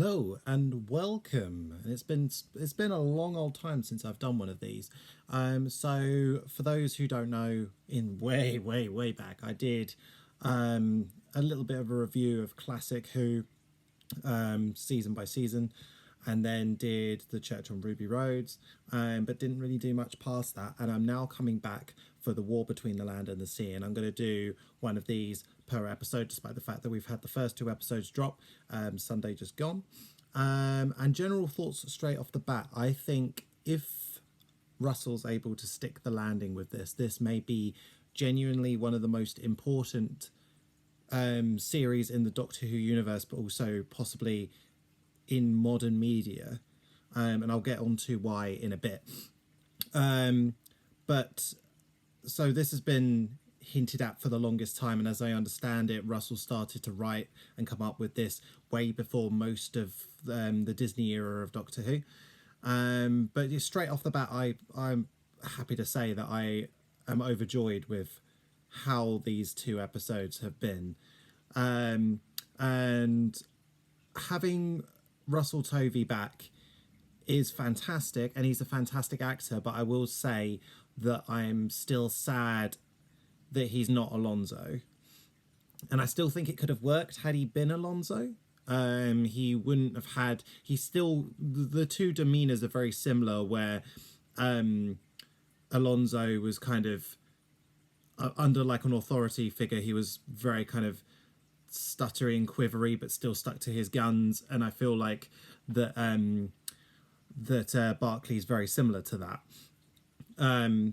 Hello and welcome. It's been a long old time since I've done one of these. So for those who don't know, in way back, I did a little bit of a review of Classic Who, season by season, and then did the Church on Ruby Roads, but didn't really do much past that. And I'm now coming back for the War Between the Land and the Sea, and I'm going to do one of these per episode, despite the fact that we've had the first two episodes drop, Sunday just gone. And general thoughts straight off the bat, I think if Russell's able to stick the landing with this may be genuinely one of the most important series in the Doctor Who universe, but also possibly in modern media. And I'll get on to why in a bit. But so this has been hinted at for the longest time, and as I understand it, Russell started to write and come up with this way before most of the Disney era of Doctor Who. But straight off the bat, I'm happy to say that I am overjoyed with how these two episodes have been. And having Russell Tovey back is fantastic, and he's a fantastic actor, but I will say that I'm still sad that he's not Alonso. And I still think it could have worked had he been Alonso. He wouldn't have had. He's still, the two demeanors are very similar. Where Alonso was kind of under like an authority figure. He was very kind of stuttery and quivery, but still stuck to his guns. And I feel like that Barclay's very similar to that.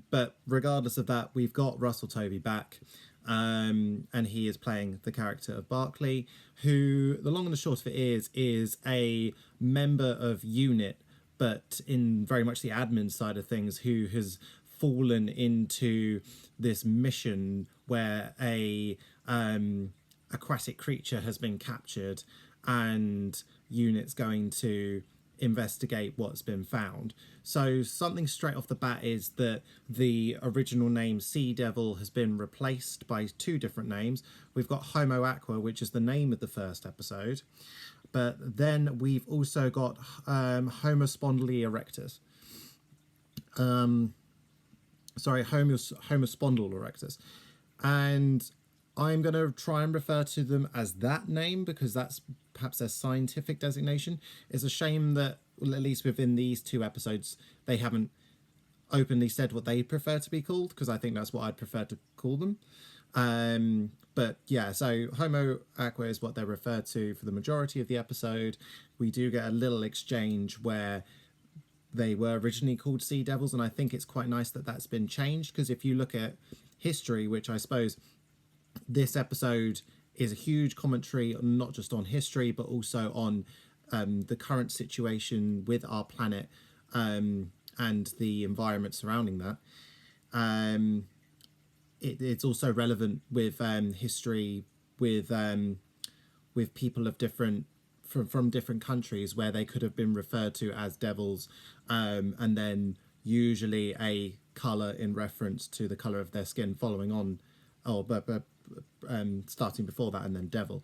But regardless of that, we've got Russell Tovey back, and he is playing the character of Barclay, who, the long and the short of it is a member of UNIT, but in very much the admin side of things, who has fallen into this mission where a aquatic creature has been captured, and UNIT's going to investigate what's been found. So something straight off the bat is that the original name Sea Devil has been replaced by two different names. We've got Homo Aqua, which is the name of the first episode, but then we've also got Homo Spondyle Erectus. Homo Spondyle Erectus. And I'm going to try and refer to them as that name because that's perhaps their scientific designation. It's a shame that, well, at least within these two episodes, they haven't openly said what they prefer to be called, because I think that's what I'd prefer to call them. But yeah, so Homo Aqua is what they're referred to for the majority of the episode. We do get a little exchange where they were originally called Sea Devils, and I think it's quite nice that that's been changed, because if you look at history, which I suppose this episode is a huge commentary, not just on history, but also on the current situation with our planet and the environment surrounding that. It's also relevant with history with people of different from different countries where they could have been referred to as devils, and then usually a color in reference to the color of their skin following on, starting before that, and then devil.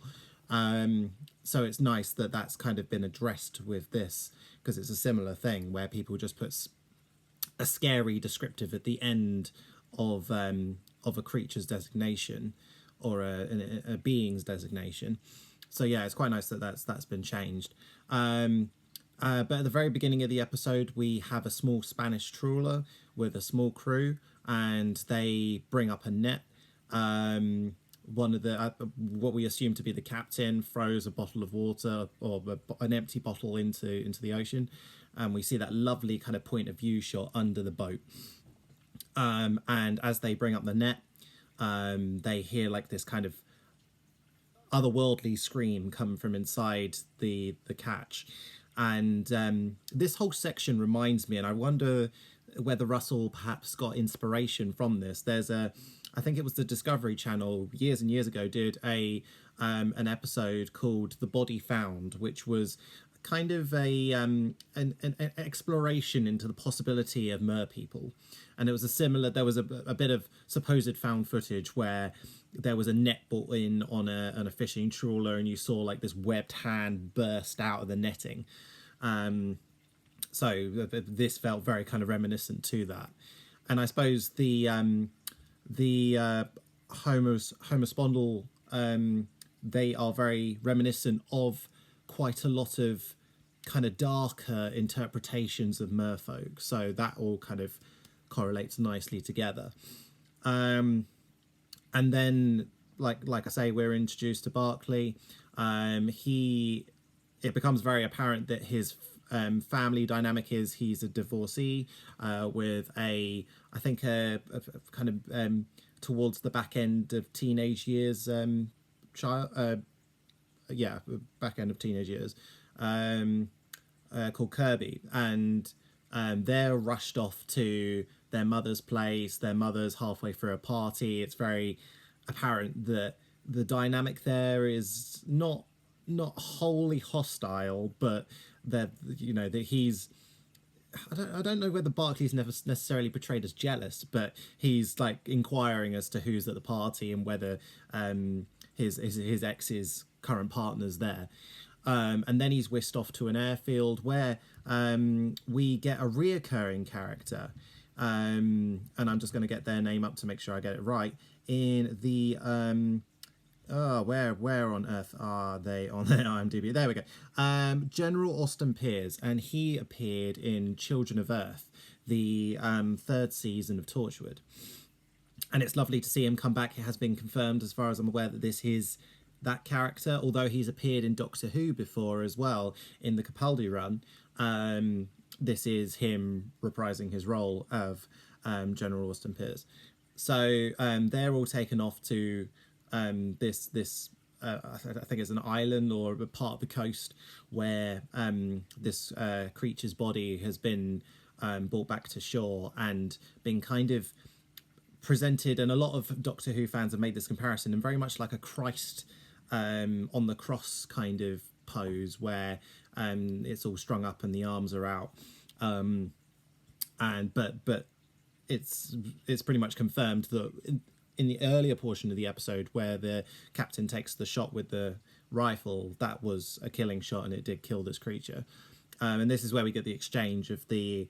So it's nice that that's kind of been addressed with this, because it's a similar thing where people just put a scary descriptive at the end of a creature's designation or a being's designation. So yeah, it's quite nice that that's been changed. But at the very beginning of the episode, we have a small Spanish trawler with a small crew, and they bring up a net. One of the what we assume to be the captain throws a bottle of water or an empty bottle into the ocean, and we see that lovely kind of point of view shot under the boat. And as they bring up the net, they hear like this kind of otherworldly scream come from inside the catch, and this whole section reminds me, and I wonder whether Russell perhaps got inspiration from this. I think it was the Discovery Channel years and years ago did an episode called "The Body Found," which was kind of an exploration into the possibility of mer people, and it was there was a bit of supposed found footage where there was a net brought in on a fishing trawler, and you saw like this webbed hand burst out of the netting. So this felt very kind of reminiscent to that. And I suppose the homospondal, they are very reminiscent of quite a lot of kind of darker interpretations of merfolk. So that all kind of correlates nicely together. And then, like I say, we're introduced to Barclay. He It becomes very apparent that his family dynamic is he's a divorcee with I think a kind of towards the back end of teenage years child. Yeah, back end of teenage years, called Kirby, and they're rushed off to their mother's place. Their mother's halfway through a party. It's very apparent that the dynamic there is not wholly hostile, but that that he's. I don't know whether Barclay's never necessarily portrayed as jealous, but he's like inquiring as to who's at the party and whether his ex's current partner's there. And then he's whisked off to an airfield where we get a reoccurring character. And I'm just going to get their name up to make sure I get it right. In the where on earth are they on their IMDb? There we go. General Austin Pearce, and he appeared in Children of Earth, the third season of Torchwood. And it's lovely to see him come back. It has been confirmed, as far as I'm aware, that this is that character, although he's appeared in Doctor Who before as well in the Capaldi run. This is him reprising his role of General Austin Pearce. So they're all taken off to this I think it's an island or a part of the coast where this creature's body has been brought back to shore and been kind of presented, and a lot of Doctor Who fans have made this comparison, and very much like a Christ on the cross kind of pose where it's all strung up and the arms are out, and but it's pretty much confirmed that in the earlier portion of the episode where the captain takes the shot with the rifle, that was a killing shot and it did kill this creature. And this is where we get the exchange of the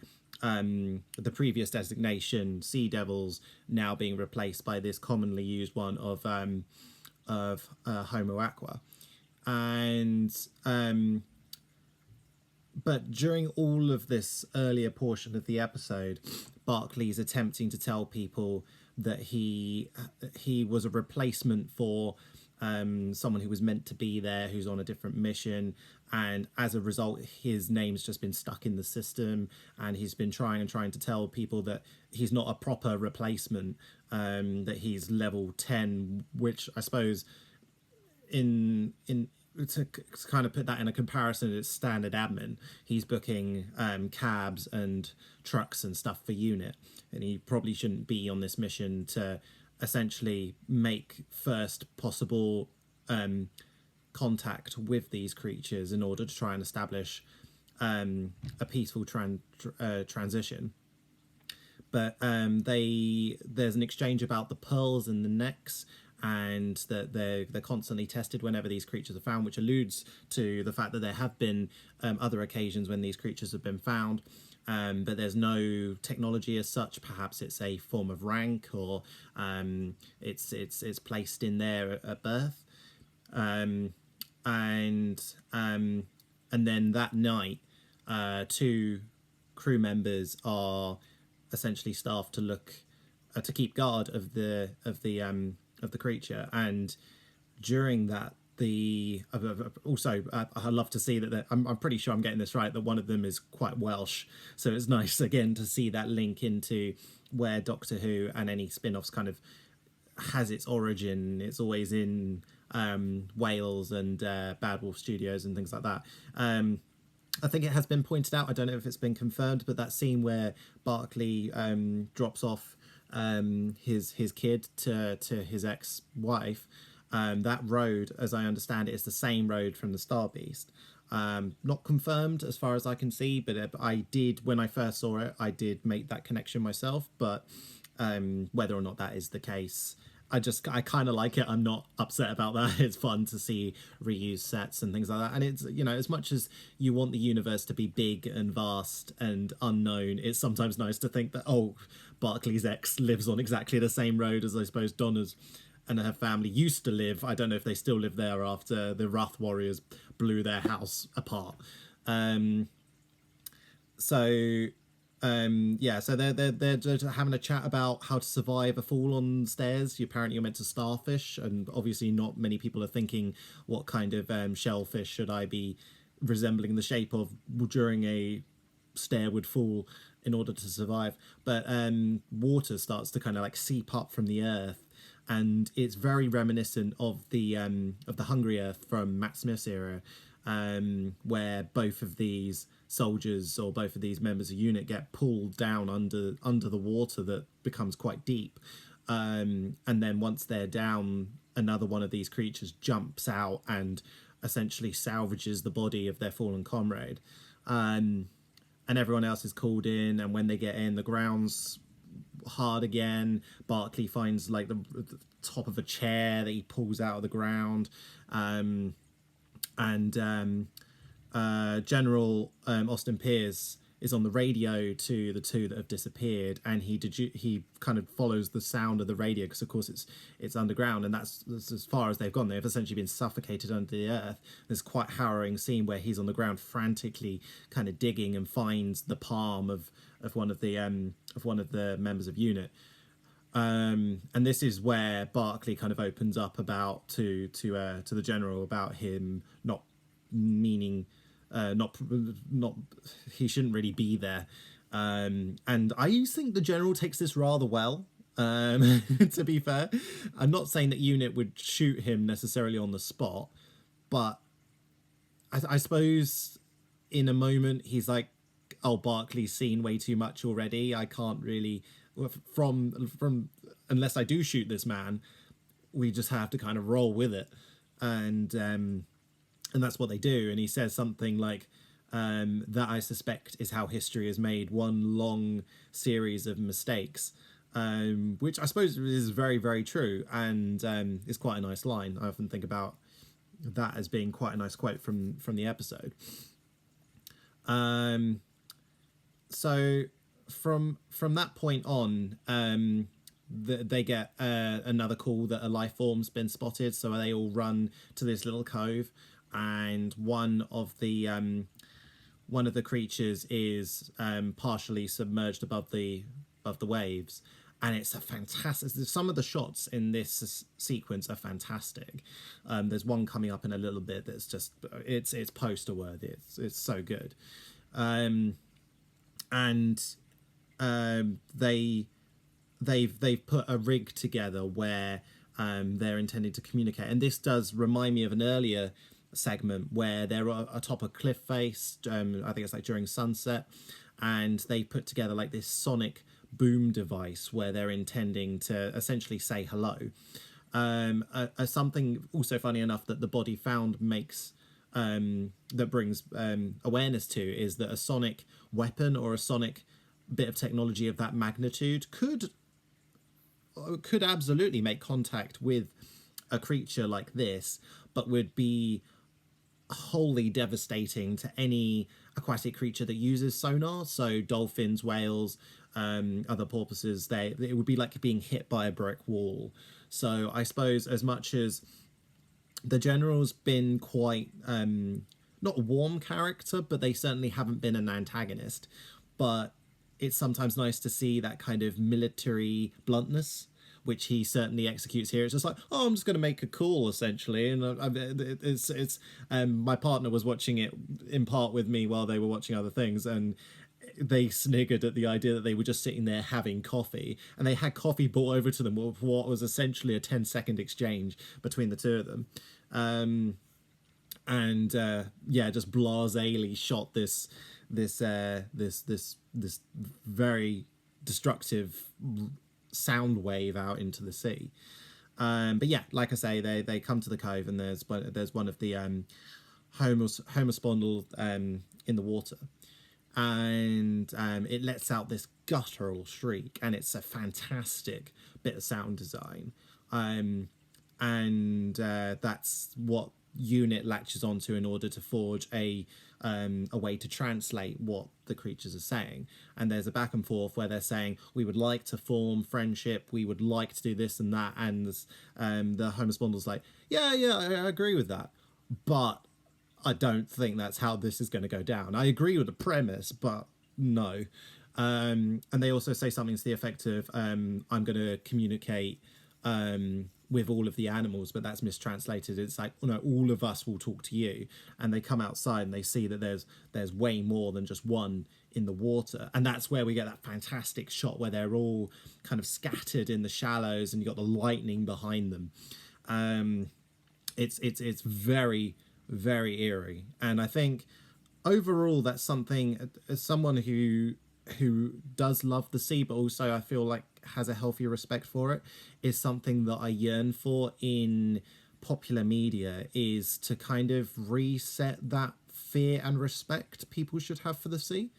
previous designation sea devils now being replaced by this commonly used one of Homo Aqua. And but during all of this earlier portion of the episode, Barclay's attempting to tell people that he was a replacement for someone who was meant to be there, who's on a different mission, and as a result his name's just been stuck in the system, and he's been trying to tell people that he's not a proper replacement, that he's level 10, which I suppose in to kind of put that in a comparison, it's standard admin. He's booking cabs and trucks and stuff for unit, and he probably shouldn't be on this mission to essentially make first possible contact with these creatures in order to try and establish a peaceful transition. But there's an exchange about the pearls and the necks, and that they're constantly tested whenever these creatures are found, which alludes to the fact that there have been other occasions when these creatures have been found, but there's no technology as such. Perhaps it's a form of rank, or it's placed in there at birth, and then that night, two crew members are essentially staffed to look to keep guard of the creature. And during that, I love to see that I'm pretty sure I'm getting this right, that one of them is quite Welsh, so it's nice again to see that link into where Doctor Who and any spin-offs kind of has its origin. It's always in Wales and Bad Wolf Studios and things like that. I think it has been pointed out, I don't know if it's been confirmed, but that scene where Barclay drops off his kid to his ex-wife, that road, as I understand it, is the same road from the Star Beast. Not confirmed as far as I can see, but I did, when I first saw it, I did make that connection myself. But whether or not that is the case, I kind of like it. I'm not upset about that. It's fun to see reused sets and things like that. And it's, you know, as much as you want the universe to be big and vast and unknown, it's sometimes nice to think that, oh, Barclay's ex lives on exactly the same road as, I suppose, Donna's and her family used to live. I don't know if they still live there after the Wrath Warriors blew their house apart. Um, so yeah, so they're just having a chat about how to survive a fall on stairs. Apparently you're meant to starfish, and obviously not many people are thinking what kind of shellfish should I be resembling the shape of during a stair would fall in order to survive. But water starts to kind of like seep up from the earth, and it's very reminiscent of the Hungry Earth from Matt Smith's era, where both of these soldiers or both of these members of unit get pulled down under the water that becomes quite deep, and then once they're down, another one of these creatures jumps out and essentially salvages the body of their fallen comrade. And everyone else is called in, and when they get in, the ground's hard again. Barclay finds like the top of a chair that he pulls out of the ground, and General Austin Pierce is on the radio to the two that have disappeared, and he kind of follows the sound of the radio because, of course, it's underground, and that's as far as they've gone. They've essentially been suffocated under the earth. There's quite harrowing scene where he's on the ground frantically kind of digging and finds the palm of one of the members of unit. And this is where Barclay kind of opens up about to the general about him not meaning not he shouldn't really be there, and I think the general takes this rather well. To be fair, I'm not saying that unit would shoot him necessarily on the spot, but I suppose in a moment he's like, oh, Barclay's seen way too much already. I can't really from unless I do shoot this man, we just have to kind of roll with it. And that's what they do. And he says something like, that I suspect is how history is made, one long series of mistakes, which I suppose is very, very true, and is quite a nice line. I often think about that as being quite a nice quote from the episode. So from that point on, they get another call that a life form's been spotted, so they all run to this little cove, and one of the creatures is partially submerged above the waves, and it's a fantastic. Some of the shots in this sequence are fantastic. There's one coming up in a little bit that's just it's poster worthy. It's so good, and they've put a rig together where they're intending to communicate, and this does remind me of an earlier segment where they're atop a cliff face. I think it's like during sunset, and they put together like this sonic boom device where they're intending to essentially say hello. Something also funny enough that the body found makes that brings awareness to is that a sonic weapon or a sonic bit of technology of that magnitude could absolutely make contact with a creature like this, but would be wholly devastating to any aquatic creature that uses sonar. So dolphins, whales, other porpoises, it would be like being hit by a brick wall. So I suppose as much as the general's been quite not a warm character, but they certainly haven't been an antagonist, but it's sometimes nice to see that kind of military bluntness, which he certainly executes here. It's just like, oh, I'm just going to make a call, essentially. And it's my partner was watching it in part with me while they were watching other things, and they sniggered at the idea that they were just sitting there having coffee, and they had coffee brought over to them with what was essentially a 10-second exchange between the two of them. Just blasely shot this very destructive sound wave out into the sea. But yeah, like I say, they come to the cove, and there's one of the homospondal in the water, and it lets out this guttural shriek, and it's a fantastic bit of sound design. And that's what unit latches onto in order to forge a way to translate what the creatures are saying. And there's a back and forth where they're saying, we would like to form friendship, we would like to do this and that, and the Homo Spondyl's like, yeah, I agree with that, but I don't think that's how this is going to go down. I agree with the premise, but no. And they also say something to the effect of, I'm going to communicate with all of the animals, but that's mistranslated. It's like, oh no, all of us will talk to you. And they come outside and they see that there's way more than just one in the water. And that's where we get that fantastic shot where they're all kind of scattered in the shallows and you got the lightning behind them. It's very, very eerie. And I think overall that's something, as someone who does love the sea, but also I feel like has a healthy respect for it, is something that I yearn for in popular media, is to kind of reset that fear and respect people should have for the sea.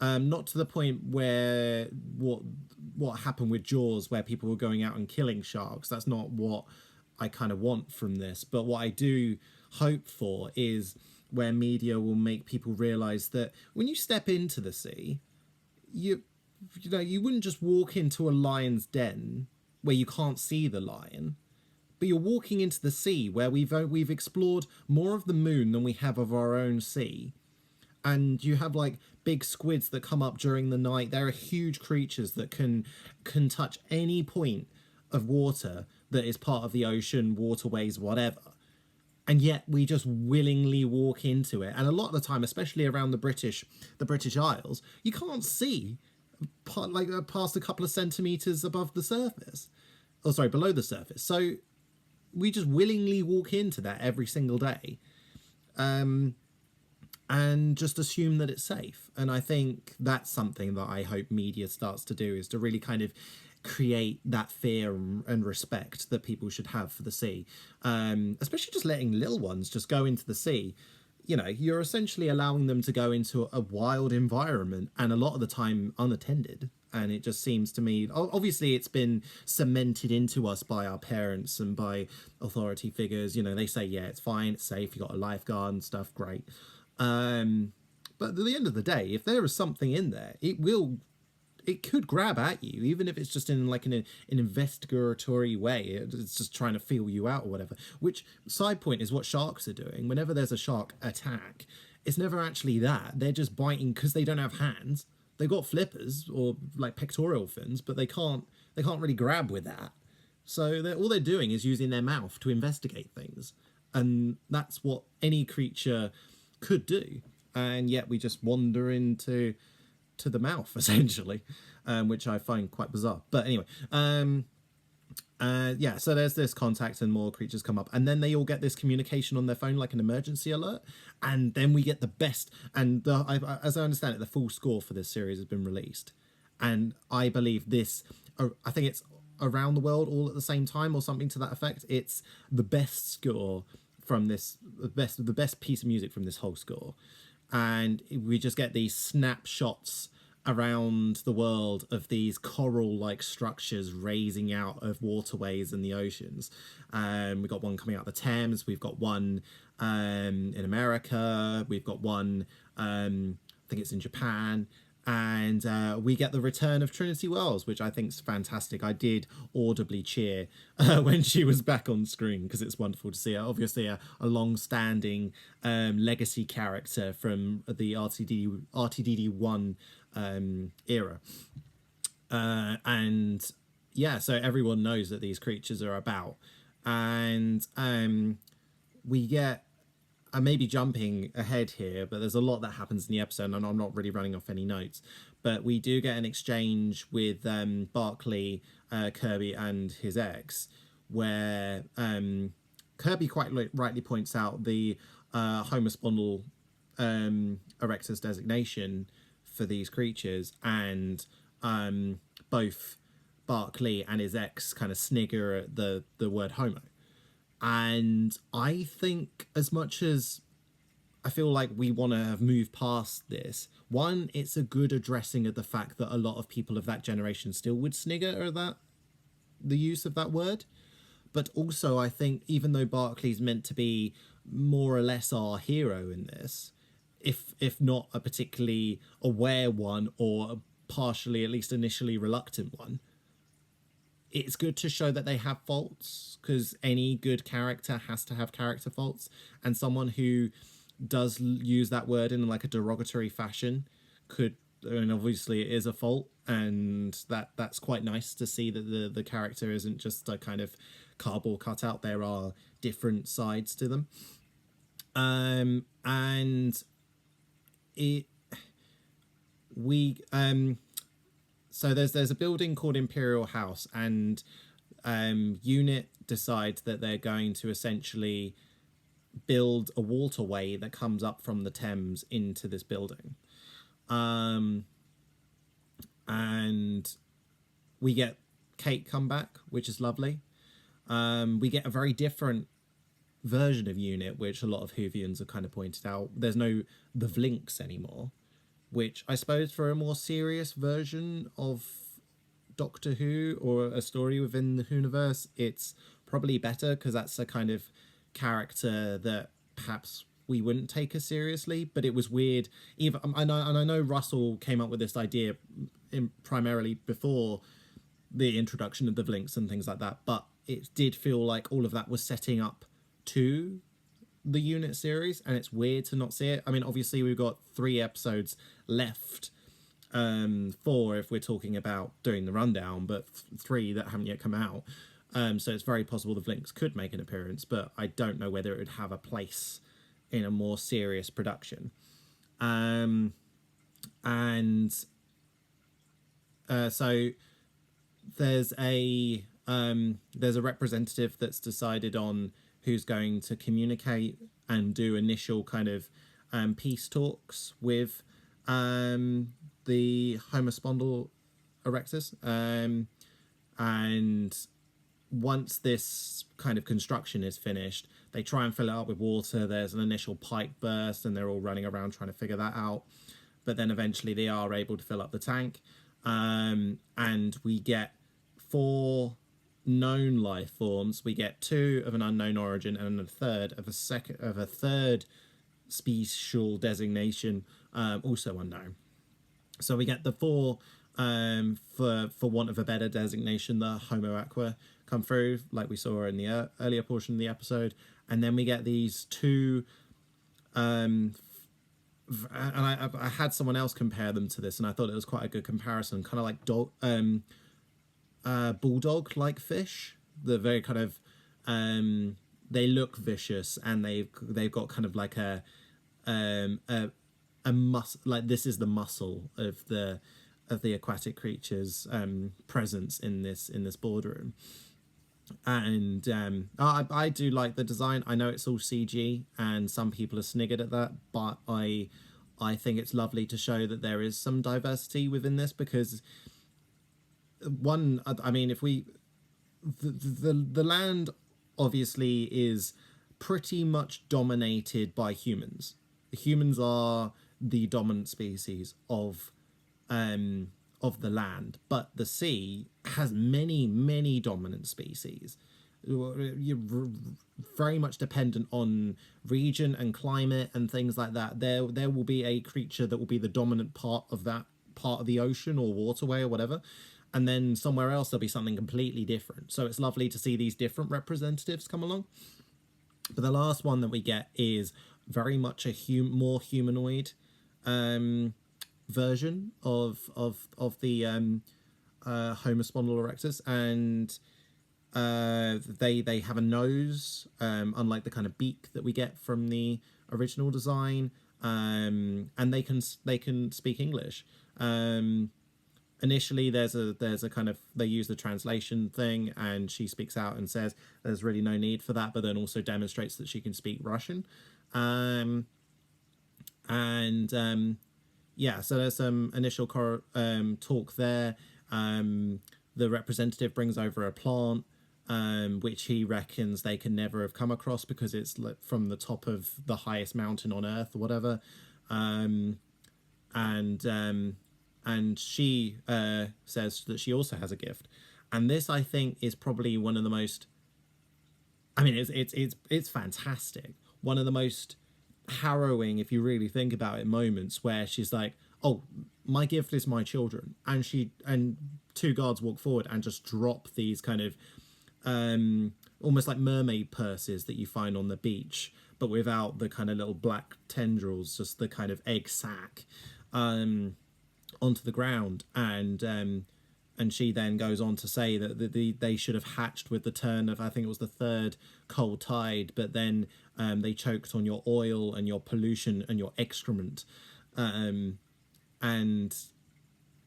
Not to the point where what happened with Jaws, where people were going out and killing sharks. That's not what I kind of want from this. But what I do hope for is where media will make people realize that when you step into the sea, you wouldn't just walk into a lion's den where you can't see the lion, but you're walking into the sea where we've explored more of the moon than we have of our own sea. And you have like big squids that come up during the night. There are huge creatures that can touch any point of water that is part of the ocean, waterways, whatever. And yet we just willingly walk into it. And a lot of the time, especially around the British Isles, you can't see past a couple of centimeters above the surface. Oh, sorry, below the surface. So we just willingly walk into that every single day. And just assume that it's safe. And I think that's something that I hope media starts to do, is to really kind of create that fear and respect that people should have for the sea. Especially just letting little ones just go into the sea. You know, you're essentially allowing them to go into a wild environment, and a lot of the time unattended. And it just seems to me, obviously it's been cemented into us by our parents and by authority figures. You know, they say, yeah, it's fine, it's safe, you got a lifeguard and stuff, great. But at the end of the day, if there is something in there, it could grab at you, even if it's just in like an investigatory way. It's just trying to feel you out or whatever. Which, side point, is what sharks are doing. Whenever there's a shark attack, it's never actually that. They're just biting because they don't have hands. They've got flippers or like pectoral fins, but they can't really grab with that. So all they're doing is using their mouth to investigate things. And that's what any creature could do. And yet we just wander into the mouth, essentially, which I find quite bizarre. But anyway, yeah, so there's this contact and more creatures come up, and then they all get this communication on their phone, like an emergency alert, and then we get the best, and as I understand it, the full score for this series has been released, and I believe I think it's around the world all at the same time or something to that effect. It's the best score from this, the best piece of music from this whole score. And we just get these snapshots around the world of these coral-like structures raising out of waterways and the oceans. We've got one coming out of the Thames. We've got one in America. We've got one, I think it's in Japan. And we get the return of Trinity Wells, which I think is fantastic. I did audibly cheer when she was back on screen, because it's wonderful to see her. Obviously, a long-standing legacy character from the RTDD1 era. And yeah, so everyone knows that these creatures are about. And we get... I may be jumping ahead here, but there's a lot that happens in the episode, and I'm not really running off any notes. But we do get an exchange with Barclay, Kirby, and his ex, where Kirby quite rightly points out the Homo Spondyle erectus designation for these creatures, and both Barclay and his ex kind of snigger at the word Homo. And I think, as much as I feel like we want to have moved past this, one, it's a good addressing of the fact that a lot of people of that generation still would snigger at the use of that word. But also, I think even though Barclay's meant to be more or less our hero in this, if not a particularly aware one or a partially, at least initially, reluctant one, it's good to show that they have faults, because any good character has to have character faults, and someone who does use that word in like a derogatory fashion could, and obviously it is a fault, and that's quite nice to see that the character isn't just a kind of cardboard cutout. There are different sides to them. And it we so there's a building called Imperial House, and Unit decides that they're going to essentially build a waterway that comes up from the Thames into this building. And we get Kate come back, which is lovely. We get a very different version of Unit, which a lot of Whovians have kind of pointed out. There's no the Vlinks anymore, which I suppose for a more serious version of Doctor Who or a story within the Whoniverse, it's probably better, because that's a kind of character that perhaps we wouldn't take as seriously. But it was weird. Even and I know Russell came up with this idea primarily before the introduction of the Vlinks and things like that, but it did feel like all of that was setting up to the Unit series, and it's weird to not see it. I mean, obviously we've got 3 episodes left, 4 if we're talking about doing the rundown, but 3 that haven't yet come out. So it's very possible the Vlinks could make an appearance, but I don't know whether it would have a place in a more serious production. And so there's a representative that's decided on who's going to communicate and do initial kind of peace talks with the Homo erectus. And once this kind of construction is finished, they try and fill it up with water. There's an initial pipe burst, and they're all running around trying to figure that out. But then eventually they are able to fill up the tank. And we get 4 known life forms. We get 2 of an unknown origin and a third of a third special designation, also unknown. So we get the 4, for want of a better designation, the Homo Aqua come through, like we saw in the earlier portion of the episode. And then we get these 2, and I had someone else compare them to this, and I thought it was quite a good comparison, kind of like bulldog like fish. The very kind of they look vicious, and they've got kind of like a like this is the muscle of the aquatic creatures presence in this boardroom. And I do like the design. I know it's all CG, and some people are sniggered at that, but I think it's lovely to show that there is some diversity within this, because I mean, if we the land obviously is pretty much dominated by humans. Humans are the dominant species of the land, but the sea has many dominant species. You're very much dependent on region and climate and things like that. There will be a creature that will be the dominant part of that part of the ocean or waterway or whatever, and then somewhere else there'll be something completely different. So it's lovely to see these different representatives come along. But the last one that we get is very much a more humanoid version of the Homo erectus, and they have a nose, unlike the kind of beak that we get from the original design, and they can speak English. Initially, there's a kind of, they use the translation thing, and she speaks out and says there's really no need for that, but then also demonstrates that she can speak Russian. Yeah, so there's some initial talk there. The representative brings over a plant, which he reckons they can never have come across because it's from the top of the highest mountain on Earth or whatever. And she says that she also has a gift. And this, I think, is probably one of the most I mean, it's fantastic. One of the most harrowing, if you really think about it, moments where she's like, "Oh, my gift is my children," and two guards walk forward and just drop these kind of almost like mermaid purses that you find on the beach, but without the kind of little black tendrils, just the kind of egg sac onto the ground, and she then goes on to say that they should have hatched with the turn of, I think it was the third cold tide, but then they choked on your oil and your pollution and your excrement, and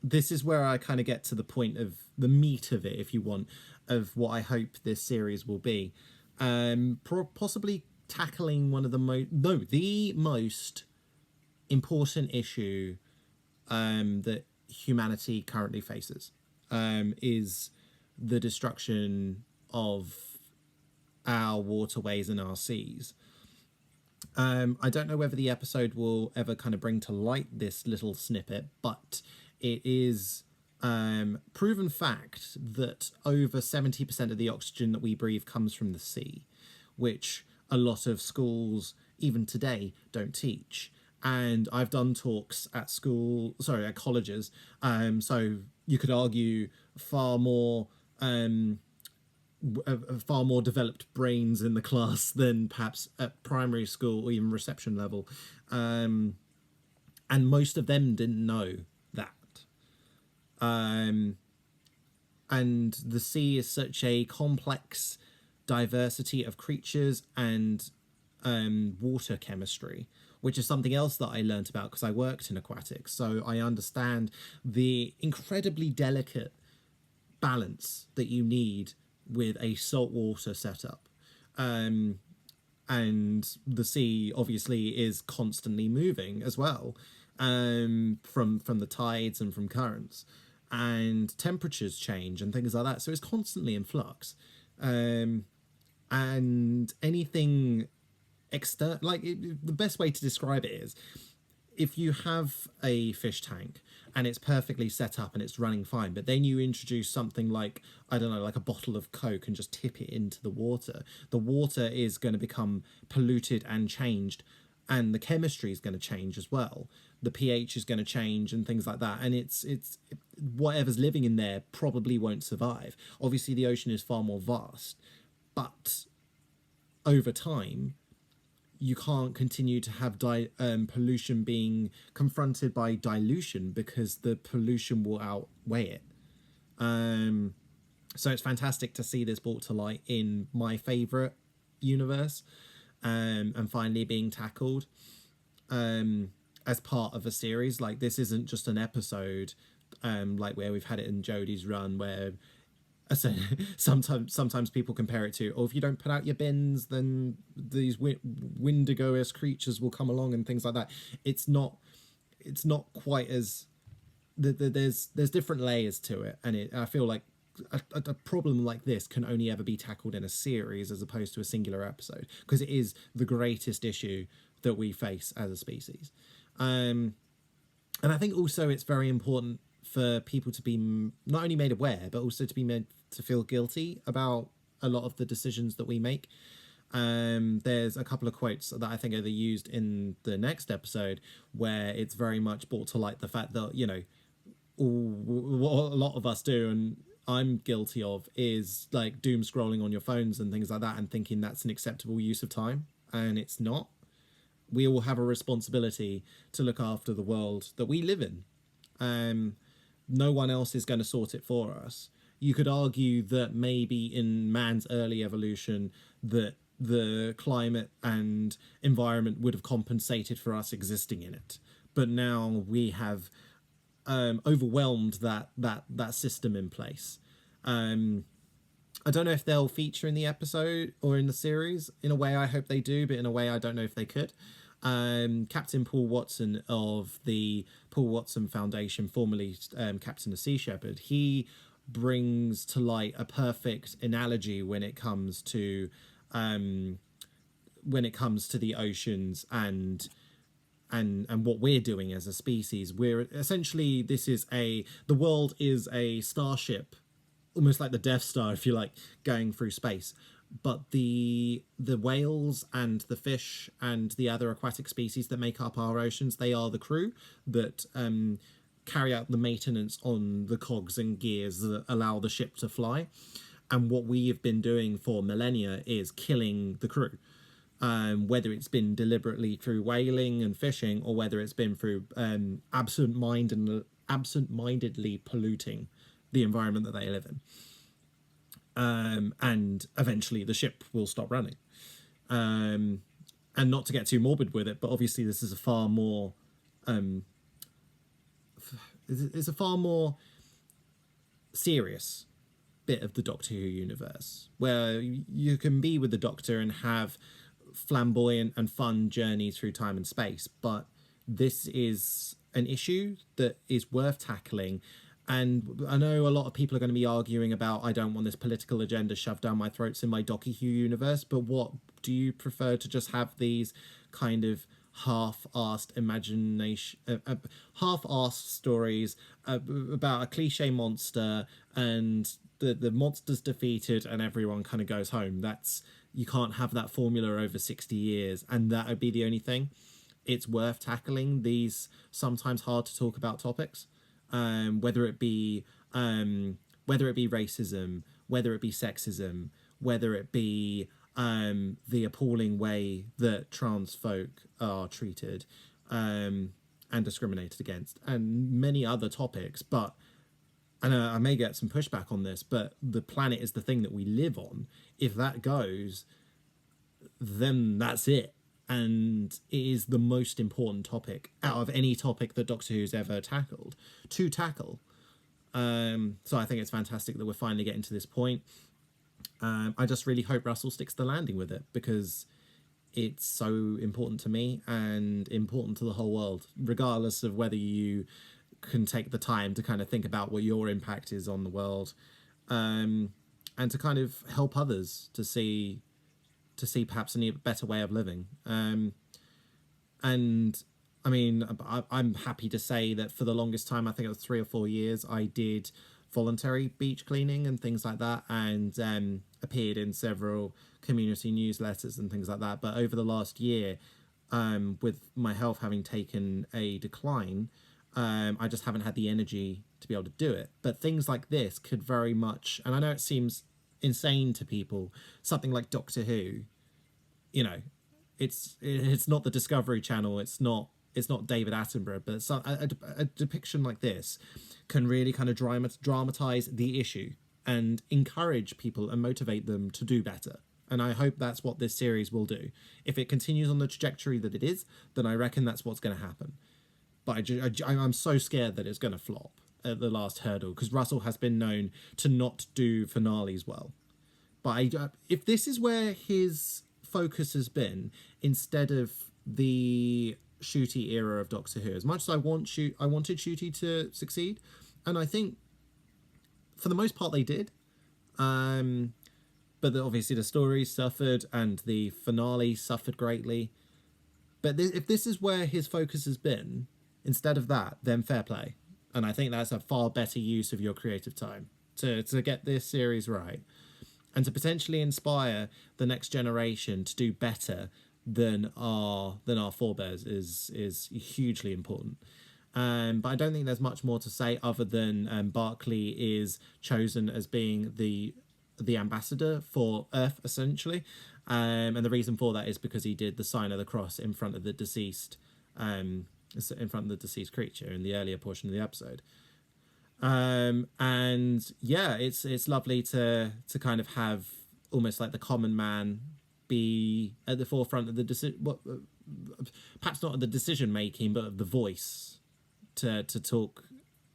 this is where I kind of get to the point of the meat of it, if you want, of what I hope this series will be. Possibly tackling one of the the most important issue that humanity currently faces, is the destruction of our waterways and our seas. I don't know whether the episode will ever kind of bring to light this little snippet, but it is proven fact that over 70% of the oxygen that we breathe comes from the sea, which a lot of schools, even today, don't teach. And I've done talks at at colleges. So you could argue far more far more developed brains in the class than perhaps at primary school or even reception level, and most of them didn't know that. And the sea is such a complex diversity of creatures and water chemistry, which is something else that I learnt about because I worked in aquatics. So I understand the incredibly delicate balance that you need with a saltwater setup. And the sea obviously is constantly moving as well, from the tides and from currents, and temperatures change and things like that. So it's constantly in flux. And anything external, like the best way to describe it is, if you have a fish tank and it's perfectly set up and it's running fine, but then you introduce something like, I don't know, like a bottle of Coke and just tip it into the water is going to become polluted and changed, and the chemistry is going to change as well. The pH is going to change and things like that, and it's whatever's living in there probably won't survive. Obviously the ocean is far more vast, but over time you can't continue to have pollution being confronted by dilution, because the pollution will outweigh it. So it's fantastic to see this brought to light in my favourite universe, and finally being tackled as part of a series. Like, this isn't just an episode like where we've had it in Jodie's run, where so sometimes people compare it to, oh, if you don't put out your bins, then these Wendigo-esque creatures will come along and things like that. It's not quite as there's different layers to it, and I feel like a problem like this can only ever be tackled in a series as opposed to a singular episode, because it is the greatest issue that we face as a species. And I think also it's very important for people to be not only made aware, but also to be made to feel guilty about a lot of the decisions that we make. There's a couple of quotes that I think are used in the next episode where it's very much brought to light the fact that, you know, what a lot of us do, and I'm guilty of, is like doom scrolling on your phones and things like that, and thinking that's an acceptable use of time, and it's not. We all have a responsibility to look after the world that we live in. No one else is going to sort it for us. You could argue that maybe in man's early evolution that the climate and environment would have compensated for us existing in it, but now we have overwhelmed that system in place. I don't know if they'll feature in the episode or in the series. In a way, I hope they do, but in a way, I don't know if they could. Captain Paul Watson of the Paul Watson Foundation, formerly Captain of Sea Shepherd, he brings to light a perfect analogy when it comes to the oceans and what we're doing as a species. We're essentially, the world is a starship, almost like the Death Star, if you like, going through space. but the whales and the fish and the other aquatic species that make up our oceans, they are the crew that carry out the maintenance on the cogs and gears that allow the ship to fly. And what we have been doing for millennia is killing the crew, whether it's been deliberately through whaling and fishing, or whether it's been through absent-mindedly polluting the environment that they live in. And eventually the ship will stop running. And not to get too morbid with it, but obviously this is a far more it's a far more serious bit of the Doctor Who universe, where you can be with the Doctor and have flamboyant and fun journeys through time and space, but this is an issue that is worth tackling. And I know a lot of people are going to be arguing about, I don't want this political agenda shoved down my throats in my Doctor Who universe, but what do you prefer, to just have these kind of half-assed imagination, half-assed stories about a cliche monster, and the monster's defeated and everyone kind of goes home? That's, you can't have that formula over 60 years, and that would be the only thing. It's worth tackling these sometimes hard to talk about topics, whether it be racism, whether it be sexism, whether it be the appalling way that trans folk are treated and discriminated against, and many other topics. But and I may get some pushback on this, but the planet is the thing that we live on. If that goes, then that's it. And it is the most important topic out of any topic that Doctor Who's ever tackled to tackle. So I think it's fantastic that we're finally getting to this point. I just really hope Russell sticks the landing with it, because it's so important to me and important to the whole world, regardless of whether you can take the time to kind of think about what your impact is on the world, and to kind of help others to see perhaps a better way of living. And I mean, I'm happy to say that for the longest time, I think it was 3 or 4 years, I did voluntary beach cleaning and things like that, and appeared in several community newsletters and things like that. But over the last year, with my health having taken a decline, I just haven't had the energy to be able to do it. But things like this could very much, and I know it seems insane to people, something like Doctor Who, you know, it's not the Discovery Channel, it's not David Attenborough, but a depiction like this can really kind of dramatize the issue and encourage people and motivate them to do better. And I hope that's what this series will do. If it continues on the trajectory that it is, then I reckon that's what's going to happen. But I'm so scared that it's going to flop at the last hurdle, because Russell has been known to not do finales well. But if this is where his focus has been, instead of the Ncuti era of Doctor Who, as much as I wanted Ncuti to succeed, and I think for the most part they did, but obviously the story suffered and the finale suffered greatly. But if this is where his focus has been, instead of that, then fair play. And I think that's a far better use of your creative time to get this series right, and to potentially inspire the next generation to do better than our forebears is hugely important. But I don't think there's much more to say other than Barclay is chosen as being the ambassador for Earth, essentially. And the reason for that is because he did the sign of the cross in front of the deceased creature in the earlier portion of the episode. And yeah, it's lovely to kind of have almost like the common man be at the forefront of the decision, perhaps not of the decision making, but of the voice to talk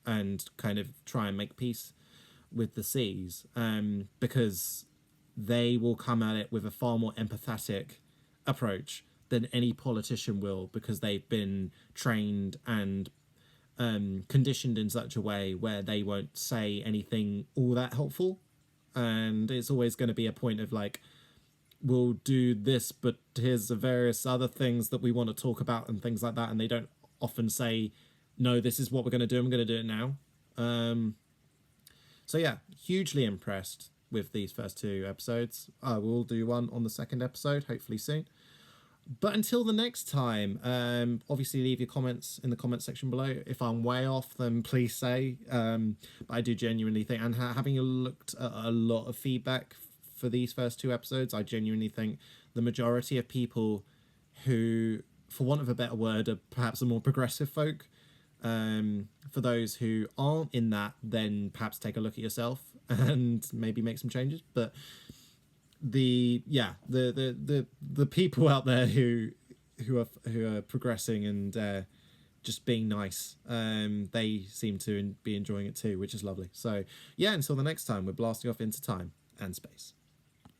and kind of try and make peace with the seas, because they will come at it with a far more empathetic approach than any politician will, because they've been trained and conditioned in such a way where they won't say anything all that helpful, and it's always going to be a point of like, we'll do this, but here's the various other things that we want to talk about and things like that, and they don't often say, no, this is what we're going to do, I'm going to do it now. So yeah, hugely impressed. with these first 2 episodes. I will do one on the second episode, hopefully soon. But until the next time, obviously leave your comments in the comment section below. If I'm way off, then please say. But I do genuinely think, and having looked at a lot of feedback for these first 2 episodes, I genuinely think the majority of people who, for want of a better word, are perhaps a more progressive folk. For those who aren't in that, then perhaps take a look at yourself and maybe make some changes. But the people out there who are progressing and just being nice, they seem to be enjoying it too, which is lovely. So yeah, until the next time, we're blasting off into time and space.